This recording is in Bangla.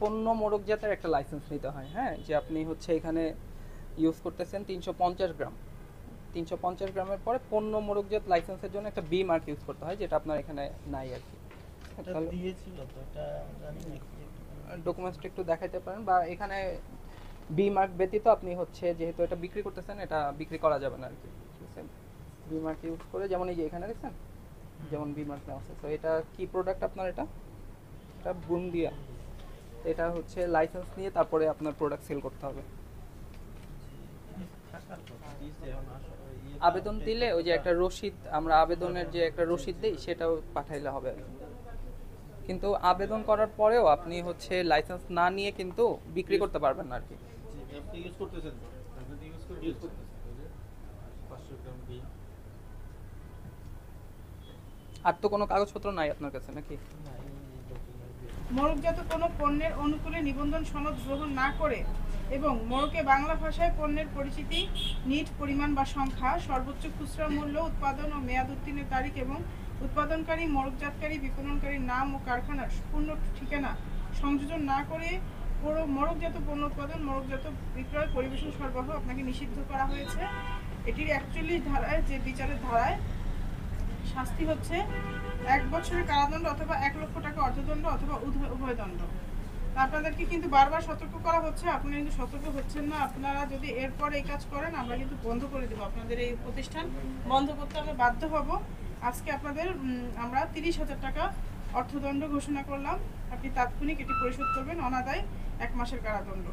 পণ্য মোড়কজাতের একটা লাইসেন্স নিতে হয়, হ্যাঁ, যে আপনি হচ্ছে এখানে ইউজ করতেছেন 350 গ্রাম। 350 গ্রামের পরে পণ্য মোড়কজাত লাইসেন্সের জন্য একটা বি মার্ক ইউজ করতে হয়, যেটা আপনার এখানে নাই আর কি। ডকুমেন্টসটা একটু দেখাইতে পারেন, বা এখানে বি মার্ক ব্যতীত আপনি হচ্ছে যেহেতু এটা বিক্রি করতেছেন, এটা বিক্রি করা যাবে না আর কি। ঠিক আছে, বি মার্ক ইউজ করে, যেমন এই যে এখানে দেখছেন যেমন বি মার্ক নেওয়া আছে। তো এটা কি প্রোডাক্ট আপনার? এটা এটা বুন্দিয়া। এটা হচ্ছে লাইসেন্স নিয়ে তারপরে আপনার প্রোডাক্ট সেল করতে হবে। আবেদন দিলে ওই যে একটা রসিদ, আমরা আবেদনের যে একটা রসিদ দিই, সেটাও পাঠাইলে হবে। কিন্তু আবেদন করার পরেও আপনি হচ্ছে লাইসেন্স না নিয়ে কিন্তু বিক্রি করতে পারবেন না আর কি। আর তো কোনো কাগজপত্র নাই আপনার কাছে নাকি? মোড়কজাত কোনো পণ্যের অনুকূলে নিবন্ধন সনদ গ্রহণ না করে এবং মোড়কে বাংলা ভাষায় পণ্যের পরিচিতি, নিট, পরিমাণ বা সংখ্যা, সর্বোচ্চ খুচরা মূল্য, উৎপাদন ও মেয়াদ উত্তীর্ণের তারিখ এবং উৎপাদনকারী, মোড়কজাতকারী, বিপণনকারীর নাম ও কারখানার পূর্ণ ঠিকানা সংযোজন না করে মোড়কজাত পণ্য উৎপাদন, মোড়কজাত বিক্রয়, পরিবেশন, সরবরাহ আপনাকে নিষিদ্ধ করা হয়েছে। এটির 41 ধারায় যে বিচারের ধারায় শাস্তি হচ্ছে 1 বছরের কারাদণ্ড অথবা 1 লক্ষ টাকা অর্থদণ্ড অথবা উভয় দণ্ড। আপনাদেরকে কিন্তু বারবার সতর্ক করা হচ্ছে, আপনারা কিন্তু সতর্ক হচ্ছেন না। আপনারা যদি এরপর এই কাজ করেন, আমরা কিন্তু বন্ধ করে দেবো, আপনাদের এই প্রতিষ্ঠান বন্ধ করতে আমরা বাধ্য হব। আজকে আপনাদের আমরা 30,000 টাকা অর্থদণ্ড ঘোষণা করলাম। আপনি তাৎক্ষণিক এটি পরিশোধ করবেন, অনাদায় 1 মাসের কারাদণ্ড।